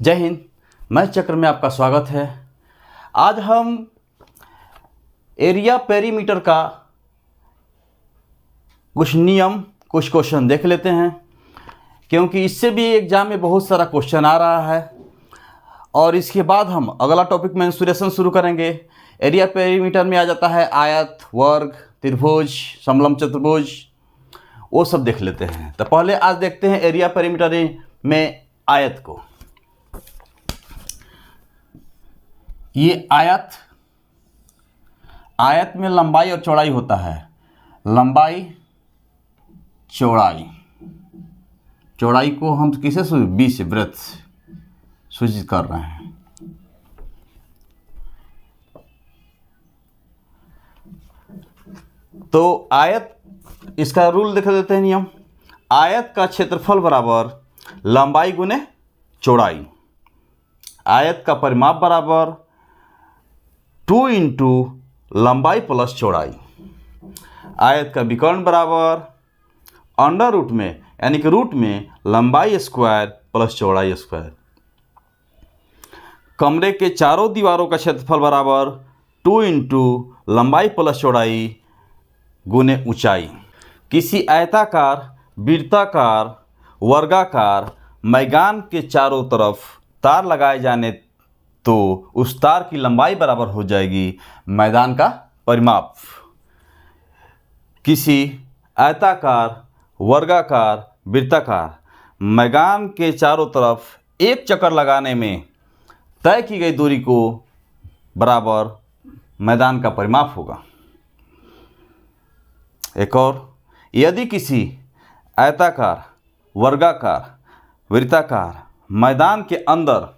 जय हिंद। मैथ चक्र में आपका स्वागत है। आज हम एरिया पेरीमीटर का कुछ नियम, कुछ क्वेश्चन देख लेते हैं, क्योंकि इससे भी एग्जाम में बहुत सारा क्वेश्चन आ रहा है। और इसके बाद हम अगला टॉपिक मेंसुरेशन शुरू करेंगे। एरिया पेरीमीटर में आ जाता है आयत, वर्ग, त्रिभुज, समलंब चतुर्भुज, वो सब देख लेते हैं। तो पहले आज देखते हैं एरिया पेरीमीटर में आयत को। ये आयत में लंबाई और चौड़ाई होता है। लंबाई, चौड़ाई को हम किसे बी से ब्रेथ सूचित कर रहे हैं। तो आयत, इसका रूल देख लेते हैं नियम। आयत का क्षेत्रफल बराबर लंबाई गुने चौड़ाई। आयत का परिमाप बराबर 2 इंटू लंबाई प्लस चौड़ाई। आयत का विकर्ण बराबर अंडर रूट में यानी कि रूट में लंबाई स्क्वायर प्लस चौड़ाई स्क्वायर। कमरे के चारों दीवारों का क्षेत्रफल बराबर 2 इंटू लंबाई प्लस चौड़ाई गुने ऊंचाई। किसी आयताकार, वृत्ताकार, वर्गाकार मैदान के चारों तरफ तार लगाए जाने तो उस तार की लंबाई बराबर हो जाएगी मैदान का परिमाप। किसी आयताकार, वर्गाकार, वृत्ताकार मैदान के चारों तरफ एक चक्कर लगाने में तय की गई दूरी को बराबर मैदान का परिमाप होगा। एक और, यदि किसी आयताकार, वर्गाकार, वृत्ताकार मैदान के अंदर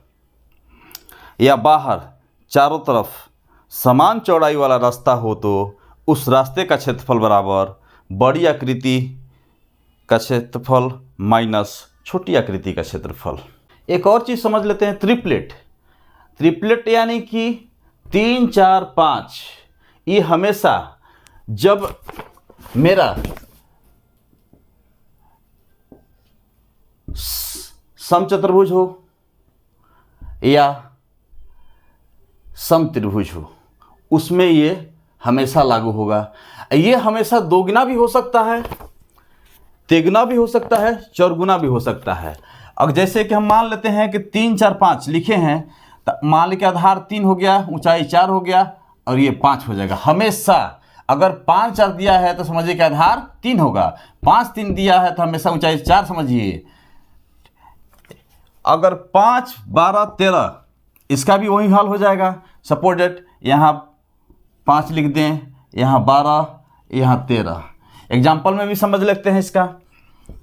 या बाहर चारों तरफ समान चौड़ाई वाला रास्ता हो तो उस रास्ते का क्षेत्रफल बराबर बड़ी आकृति का क्षेत्रफल माइनस छोटी आकृति का क्षेत्रफल। एक और चीज़ समझ लेते हैं, त्रिप्लेट यानी कि 3, 4, 5। ये हमेशा जब मेरा समचतुर्भुज हो या समत्रिभुज हो, उसमें ये हमेशा लागू होगा। ये हमेशा दोगुना भी हो सकता है, तिगुना भी हो सकता है, चौगुना भी हो सकता है। अब जैसे कि हम मान लेते हैं कि 3, 4, 5 लिखे हैं, तो मान लें कि आधार 3 हो गया, ऊंचाई 4 हो गया और ये 5 हो जाएगा। हमेशा अगर 5, 4 दिया है तो समझिए कि आधार 3 होगा। 5, 3 दिया है तो हमेशा ऊंचाई 4 समझिए। अगर 5, 12, 13 इसका भी वही हाल हो जाएगा। सपोज डेट यहाँ 5 लिख दें, यहाँ 12, यहाँ 13। एग्जाम्पल में भी समझ लेते हैं इसका।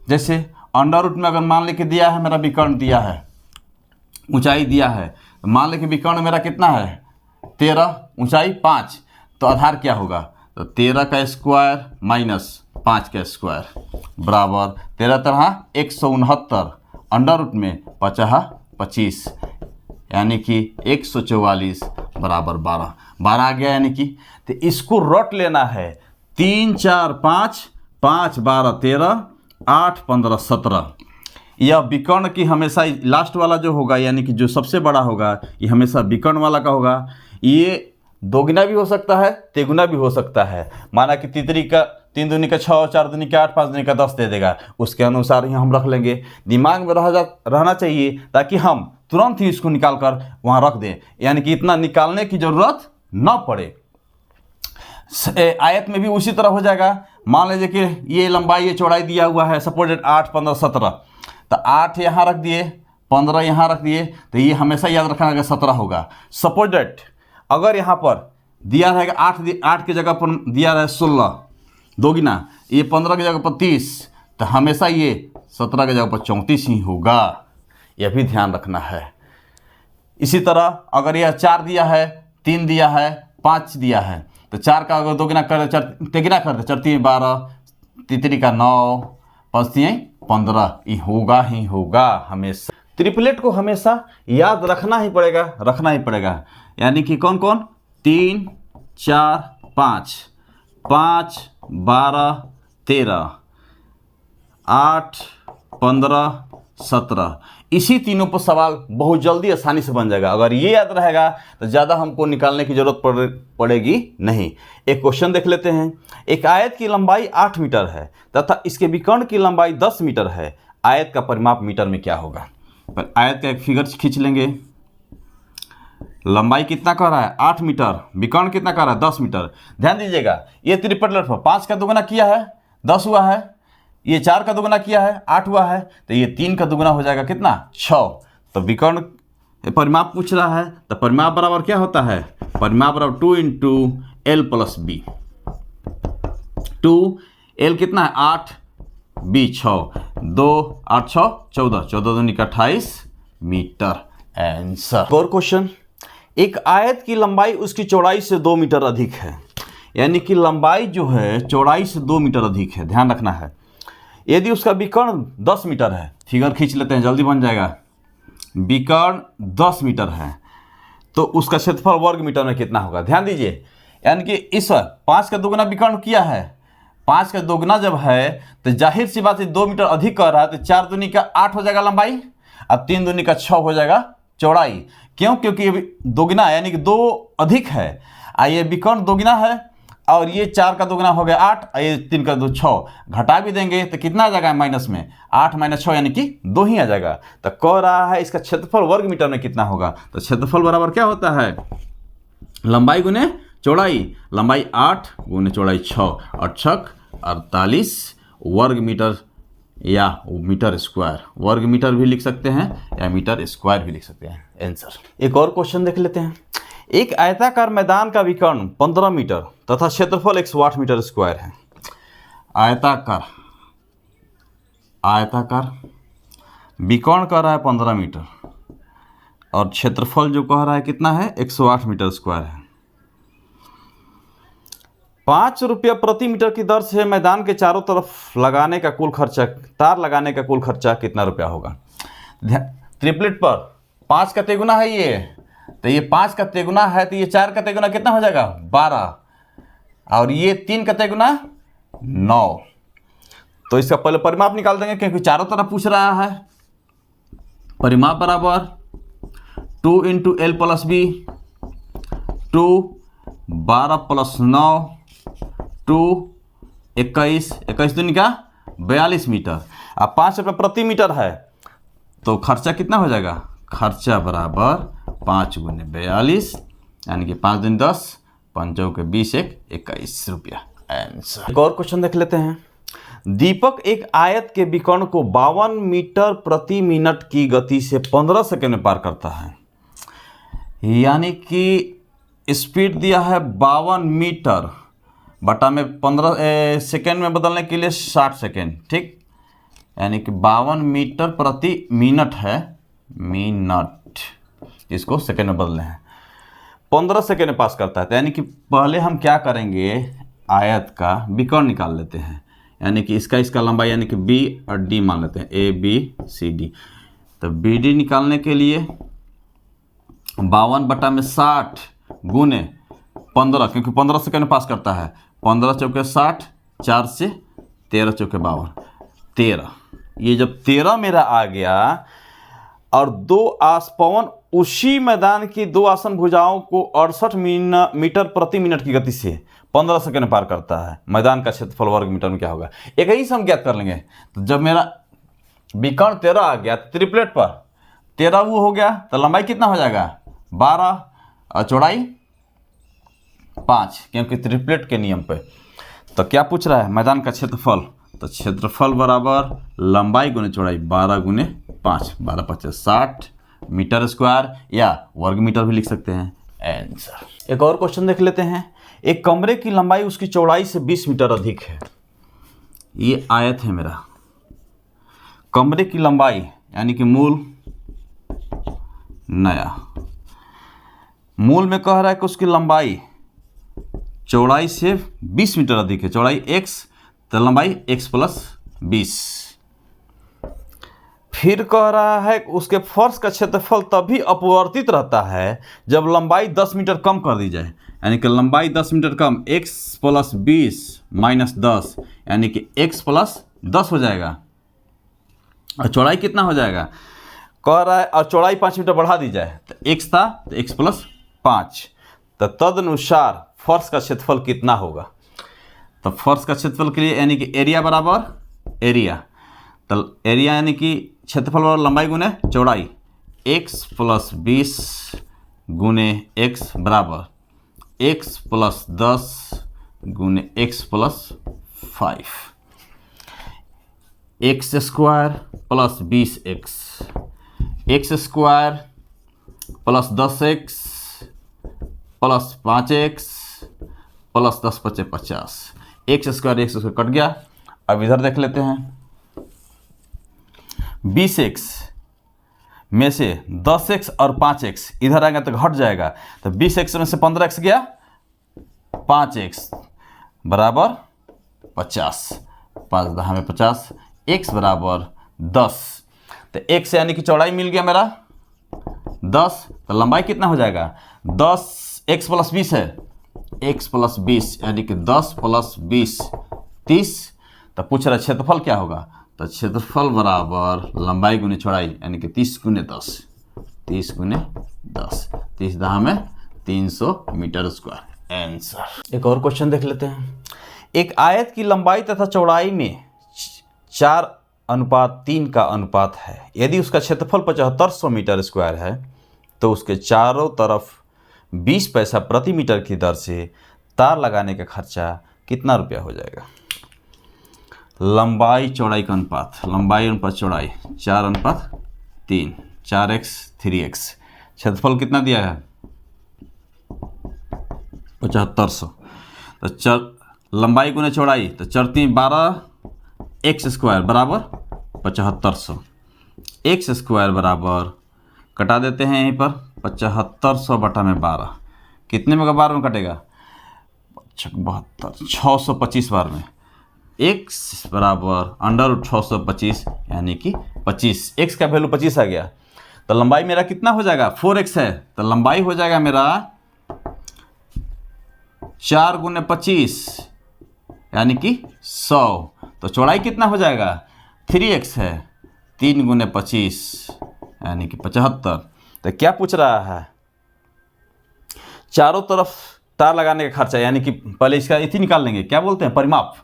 जैसे अंडर रूट में अगर मान लें कि दिया है, मेरा विकर्ण दिया है, ऊंचाई दिया है, तो मान लें कि विकर्ण मेरा कितना है 13, ऊंचाई 5, तो आधार क्या होगा, तो 13 का स्क्वायर माइनस 5 का स्क्वायर बराबर 13 तरह 169, अंडर रूट में 50 25 यानी कि 144 बराबर 12 आ गया। यानी कि तो इसको रट लेना है। 3, 4, 5, 5, 12, 13, 8, 15, 17। यह विकर्ण की हमेशा लास्ट वाला जो होगा यानी कि जो सबसे बड़ा होगा ये हमेशा विकर्ण वाला का होगा। ये दोगुना भी हो सकता है, तिगुना भी हो सकता है। माना कि तितरी का 3 दूनी का 6, 4 दूनी का 8, 5 दूनी का 10 दे देगा, उसके अनुसार ही हम रख लेंगे। दिमाग में रहना चाहिए ताकि हम तुरंत ही इसको निकाल कर वहाँ रख दें, यानी कि इतना निकालने की ज़रूरत ना पड़े। आयत में भी उसी तरह हो जाएगा। मान लीजिए कि ये लंबाई, ये चौड़ाई दिया हुआ है, सपोज 8, 15, 17, तो 8 यहाँ रख दिए, 15 यहाँ रख दिए, तो ये हमेशा याद रखना है कि 17 होगा। सपोज डेट अगर यहाँ पर दिया रहेगा 8 की जगह पर दिया रहे 16, दोगुना, ये 15 की जगह पर 30, तो हमेशा ये 17 की जगह पर 34 ही होगा। यह भी ध्यान रखना है। इसी तरह अगर यह 4 दिया है, 3 दिया है, 5 दिया है, तो 4 का अगर दोगुना कर दे, तिगुना कर दे, 4 3 12, तितरी का 9, 5 3 15, ये होगा ही होगा हमेशा। ट्रिपलेट को हमेशा याद रखना ही पड़ेगा। यानी कि कौन कौन, 3, 4, 5, 5, 12, 13, 8, 15, 17, इसी तीनों पर सवाल बहुत जल्दी आसानी से बन जाएगा। अगर ये याद रहेगा तो ज़्यादा हमको निकालने की जरूरत पड़ेगी नहीं। एक क्वेश्चन देख लेते हैं। एक आयत की लंबाई 8 मीटर है तथा इसके विकर्ण की लंबाई 10 मीटर है। आयत का परिमाप मीटर में क्या होगा? पर आयत का एक फिगर खींच लेंगे। लंबाई कितना कह रहा है? 8 मीटर। विकर्ण कितना कह रहा है? 10 मीटर। ध्यान दीजिएगा, ये त्रिपल पर 5 का दुगुना किया है 10 हुआ है, ये 4 का दुगुना किया है 8 हुआ है, तो ये 3 का दुगुना हो जाएगा कितना? 6। तो विकर्ण परिमाप पूछ रहा है, तो परिमाप बराबर क्या होता है? परिमाप बराबर 2 into L plus B. 2 L कितना है? 8, बी 6, 2 8 6 14, 14 दूनी 28 मीटर। आंसर। और क्वेश्चन, एक आयत की लंबाई उसकी चौड़ाई से 2 मीटर अधिक है। यानी कि लंबाई जो है चौड़ाई से 2 मीटर अधिक है, ध्यान रखना है। यदि उसका विकर्ण 10 मीटर है, फिगर खींच लेते हैं जल्दी बन जाएगा। विकर्ण 10 मीटर है तो उसका क्षेत्रफल वर्ग मीटर में कितना होगा? ध्यान दीजिए, यानी कि इस 5 का दोगुना विकर्ण किया है, 5 का दोगुना जब है तो जाहिर सी बात है 2 मीटर अधिक कर रहा है, तो 4 दूनी का 8 हो जाएगा लंबाई और 3 दूनी का 6 हो जाएगा चौड़ाई। क्यों? क्योंकि ये दोगुना यानी कि 2 अधिक है, ये विकर्ण दोगुना है और ये 4 का दोगुना हो गया 8 और ये 3 का 2 6, घटा भी देंगे तो कितना आ जाएगा माइनस में? 8 माइनस 6 यानी कि 2 ही आ जाएगा। तो कह रहा है इसका क्षेत्रफल वर्ग मीटर में कितना होगा? तो क्षेत्रफल बराबर क्या होता है? लंबाई गुने चौड़ाई। लंबाई 8 गुने चौड़ाई 6 और 6 48 वर्ग मीटर या मीटर स्क्वायर। वर्ग मीटर भी लिख सकते हैं या मीटर स्क्वायर भी लिख सकते हैं। आंसर। एक और क्वेश्चन देख लेते हैं। एक आयताकार मैदान का विकर्ण 15 मीटर तथा क्षेत्रफल 108 मीटर स्क्वायर है। आयताकार विकर्ण कह रहा है 15 मीटर और क्षेत्रफल जो कह रहा है कितना है? 108 मीटर स्क्वायर है। 5 रुपया प्रति मीटर की दर से मैदान के चारों तरफ लगाने का कुल खर्चा, तार लगाने का कुल खर्चा कितना रुपया होगा? ट्रिपलेट पर 5 का तेगुना है ये, तो ये 5 का तेगुना है तो ये 4 का तेगुना कितना हो जाएगा? 12 और ये 3 का तेगुना 9। तो इसका पहले परिमाप निकाल देंगे क्योंकि चारों तरफ पूछ रहा है। परिमाप बराबर 2 into L plus B, 2 12 plus 9 2 21, 21 दूनी का 42 मीटर। अब 5 रुपये प्रति मीटर है तो खर्चा कितना हो जाएगा? खर्चा बराबर 5 गुने 42 यानी कि 5 दूनी 10, 5 चौके 20, 21 रुपया। आंसर। एक और क्वेश्चन देख लेते हैं। दीपक एक आयत के विकर्ण को 52 मीटर प्रति मिनट की गति से 15 सेकंड में पार करता है। यानी कि स्पीड दिया है 52 मीटर बटा में 15 सेकेंड में बदलने के लिए 60 सेकेंड, ठीक। यानी कि 52 मीटर प्रति मिनट है, मिनट, इसको सेकेंड में बदलने हैं। 15 सेकेंड में पास करता है। तो यानी कि पहले हम क्या करेंगे, आयत का विकर्ण निकाल लेते हैं। यानी कि इसका लंबाई यानी कि बी और डी मान लेते हैं, ए बी सी डी। तो बी डी निकालने के लिए 52 बटा में 60 गुने 15, क्योंकि 15 सेकेंड में पास करता है। 15 चौके 60, 4 से 13 चौके 52, 13। ये जब 13 मेरा आ गया और 2 आसपवन उसी मैदान की 2 आसन भुजाओं को 68 मीटर प्रति मिनट की गति से 15 सेकेंड पार करता है। मैदान का क्षेत्रफल वर्ग मीटर में क्या होगा, एक ही से हम ज्ञात कर लेंगे। तो जब मेरा विकर्ण 13 आ गया, त्रिप्लेट पर 13 वो हो गया, तो लंबाई कितना हो जाएगा 12 और चौड़ाई 5, क्योंकि त्रिप्लेट के नियम पे। तो क्या पूछ रहा है, मैदान का क्षेत्रफल। तो क्षेत्रफल बराबर लंबाई गुने चौड़ाई 12 गुने 5, 12 5 60 मीटर स्क्वायर या वर्ग मीटर भी लिख सकते हैं। आंसर। एक और क्वेश्चन देख लेते हैं। एक कमरे की लंबाई उसकी चौड़ाई से 20 मीटर अधिक है। ये आयत है मेरा। कमरे की लंबाई यानी कि मूल नया, मूल में कह रहा है कि उसकी लंबाई चौड़ाई से 20 मीटर अधिक है। चौड़ाई x तो लंबाई x प्लस 20। फिर कह रहा है कि उसके फर्श का क्षेत्रफल तभी अपवर्तित रहता है जब लंबाई 10 मीटर कम कर दी जाए। यानी कि लंबाई 10 मीटर कम, x प्लस 20 माइनस 10 यानी कि x प्लस 10 हो जाएगा और चौड़ाई कितना हो जाएगा। कह रहा है और चौड़ाई 5 मीटर बढ़ा दी जाए, तो x था तो x प्लस 5, तो तदनुसार फर्श का क्षेत्रफल कितना होगा। तो फर्श का क्षेत्रफल के लिए यानी कि एरिया बराबर एरिया, तो एरिया यानी कि क्षेत्रफल बराबर लंबाई गुने चौड़ाई, x प्लस 20 गुने x बराबर x प्लस 10 गुने x plus 5, x square plus 20x, x square plus 10x plus 5x plus 10 × 5 = 50, x square cut गया। अब इधर देख लेते हैं, 20x में से 10x और 5x इधर आएगा तो घट जाएगा, तो 20x में से 15x गया, 5x बराबर 50, 5 10 में 50, x बराबर 10, तो x यानी कि चौड़ाई मिल गया मेरा 10, तो लंबाई कितना हो जाएगा 10, x प्लस 20 है, x प्लस 20 यानी कि 10 प्लस 20 30, तो पूछ रहा क्षेत्रफल क्या होगा, तो क्षेत्रफल बराबर लंबाई गुने चौड़ाई यानी कि 30 × 10, 30 × 10, 30 10 में 300 मीटर स्क्वायर आंसर। एक और क्वेश्चन देख लेते हैं। एक आयत की लंबाई तथा चौड़ाई में 4:3 का अनुपात है। यदि उसका क्षेत्रफल 7500 मीटर स्क्वायर है तो उसके चारों तरफ 20 पैसा प्रति मीटर की दर से तार लगाने का खर्चा कितना रुपया हो जाएगा। लंबाई चौड़ाई का अनुपात, लंबाई अनुपात चौड़ाई 4:3, 4x 3x, क्षेत्रफल कितना दिया है 7500, तो लंबाई गुने चौड़ाई, तो 4 3 12 एक्स स्क्वायर बराबर 7500, एक्स स्क्वायर बराबर कटा देते हैं यहीं पर 7500 बटा में 12, कितने में का बार में कटेगा 72, 625 बार में, x बराबर √625 यानी कि 25, x का वैल्यू 25 आ गया, तो लंबाई मेरा कितना हो जाएगा 4x है, तो लंबाई हो जाएगा मेरा 4 × 25 यानी कि 100, तो चौड़ाई कितना हो जाएगा 3x है, 3 × 25 यानी कि 75, तो क्या पूछ रहा है चारों तरफ तार लगाने का खर्चा, यानी कि पहले इसका इथी निकाल लेंगे, क्या बोलते हैं परिमाप,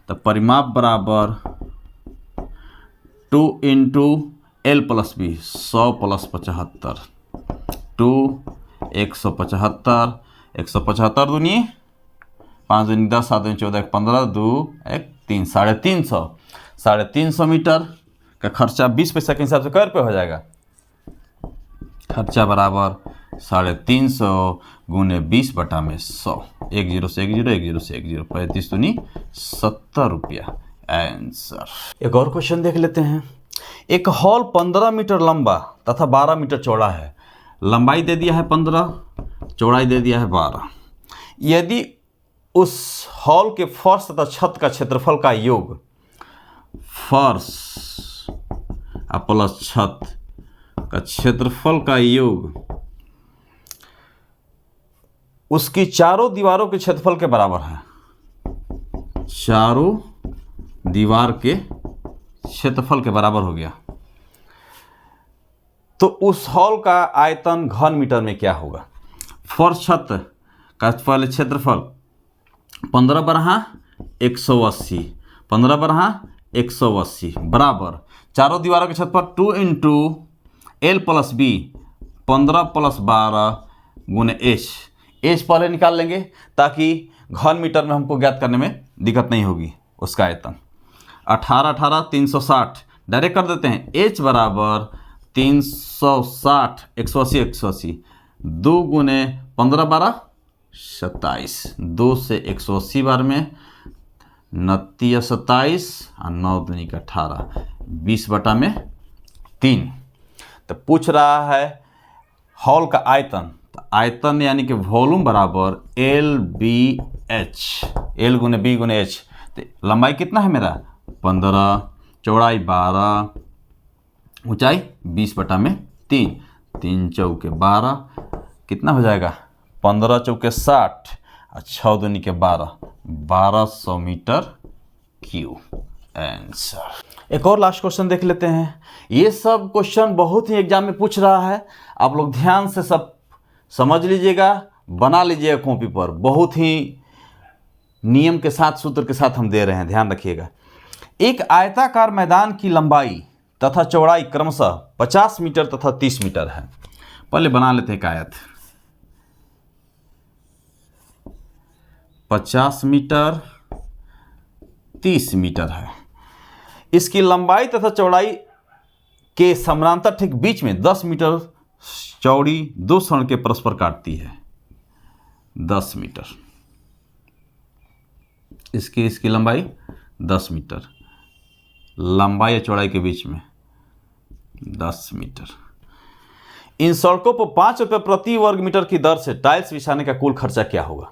तो परिमाप बराबर 2 × L + B 100 + 75, 2 175, 175 दूनी 5 दूनी 10, 7 दूनी 14, 15, 2 1 3, 350, 350 मीटर का खर्चा 20 पैसा के हिसाब से कै रुपये हो जाएगा, खर्चा बराबर 350 गुने 20 बटा में 100, 1 0 से 1 0, 1 0 से 1 0, 35 दूनी 70 रुपया आंसर। एक और क्वेश्चन देख लेते हैं। एक हॉल 15 मीटर लंबा तथा 12 मीटर चौड़ा है, लंबाई दे दिया है 15, चौड़ाई दे दिया है 12। यदि उस हॉल के फर्श तथा छत का क्षेत्रफल का योग, फर्श प्लस छत का क्षेत्रफल का योग उसकी चारों दीवारों के क्षेत्रफल के बराबर है, चारों दीवार के क्षेत्रफल के बराबर हो गया, तो उस हॉल का आयतन घन मीटर में क्या होगा। फर्श छत का पहले क्षेत्रफल 15 बरहा 180, 15 बरहा 180 बराबर चारों दीवारों के क्षेत्रफल 2 × L + B 15 + 12 गुने h पहले निकाल लेंगे ताकि घन मीटर में हमको ज्ञात करने में दिक्कत नहीं होगी। उसका आयतन 18 18 360 डायरेक्ट कर देते हैं, h बराबर 360 180 180, 2 × 15 12 27, 2 से 180 बार में 29 27 और 9 दूनी का 18, 20 बटा में 3। तो पूछ रहा है हॉल का आयतन, तो आयतन यानी कि वॉल्यूम बराबर LBH, L × B × H, तो लंबाई कितना है मेरा 15, चौड़ाई 12, ऊंचाई 20 बटा में 3, 3 चौके 12, कितना हो जाएगा 15 चौके 60 और 6 दूनी के 12, 1200 मीटर क्यूब आंसर। एक और लास्ट क्वेश्चन देख लेते हैं। ये सब क्वेश्चन बहुत ही एग्जाम में पूछ रहा है, आप लोग ध्यान से सब समझ लीजिएगा, बना लीजिएगा कॉपी पर। बहुत ही नियम के साथ, सूत्र के साथ हम दे रहे हैं, ध्यान रखिएगा। एक आयताकार मैदान की लंबाई तथा चौड़ाई क्रमशः 50 मीटर तथा 30 मीटर है। पहले बना लेते हैं एक आयत। 50 मीटर 30 मीटर है। इसकी लंबाई तथा चौड़ाई के समानांतर ठीक बीच में 10 मीटर चौड़ी दो सड़कें परस्पर काटती है। 10 मीटर इसकी लंबाई 10 मीटर, लंबाई या चौड़ाई के बीच में 10 मीटर। इन सड़कों पर 5 रुपये प्रति वर्ग मीटर की दर से टाइल्स बिछाने का कुल खर्चा क्या होगा?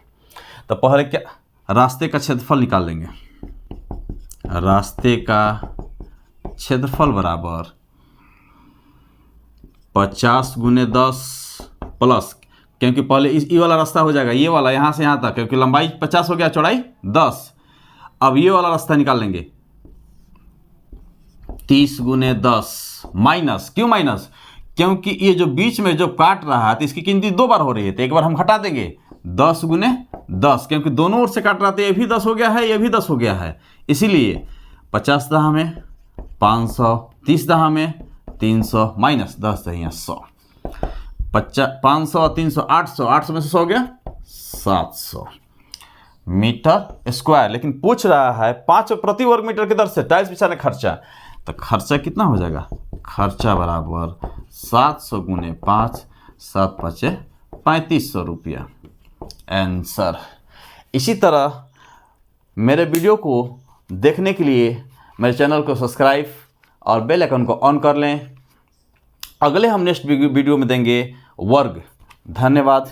तो पहले क्या, रास्ते का क्षेत्रफल निकाल लेंगे। रास्ते का क्षेत्रफल बराबर 50 गुने 10 प्लस, क्योंकि पहले ये वाला रास्ता हो जाएगा, ये वाला यहाँ से यहाँ तक, क्योंकि लंबाई 50 हो गया, चौड़ाई 10। अब ये वाला रास्ता निकाल लेंगे, 30 गुने 10 माइनस, क्यों माइनस? क्योंकि ये जो बीच में जो काट रहा है तो इसकी गिनती 2 बार हो रही है, तो एक बार हम हटा देंगे। 10 गुने 10, क्योंकि दोनों ओर से काट रहा था, ये भी 10 हो गया है, ये भी 10 हो गया है, इसीलिए 50 दहा में 500, 30 दहा में 300 माइनस 10 दहिया 100। 500 300 800, 800 में से 100 गया 700 मीटर स्क्वायर। लेकिन पूछ रहा है 5 प्रति वर्ग मीटर की दर से टाइल्स बिछाने खर्चा, तो खर्चा कितना हो जाएगा? खर्चा बराबर 700 गुने 5, 7 5 3500 रुपया आंसर। इसी तरह मेरे वीडियो को देखने के लिए मेरे चैनल को सब्सक्राइब और बेल आइकन को ऑन कर लें। अगले हम नेक्स्ट वीडियो में देंगे वर्ग। धन्यवाद।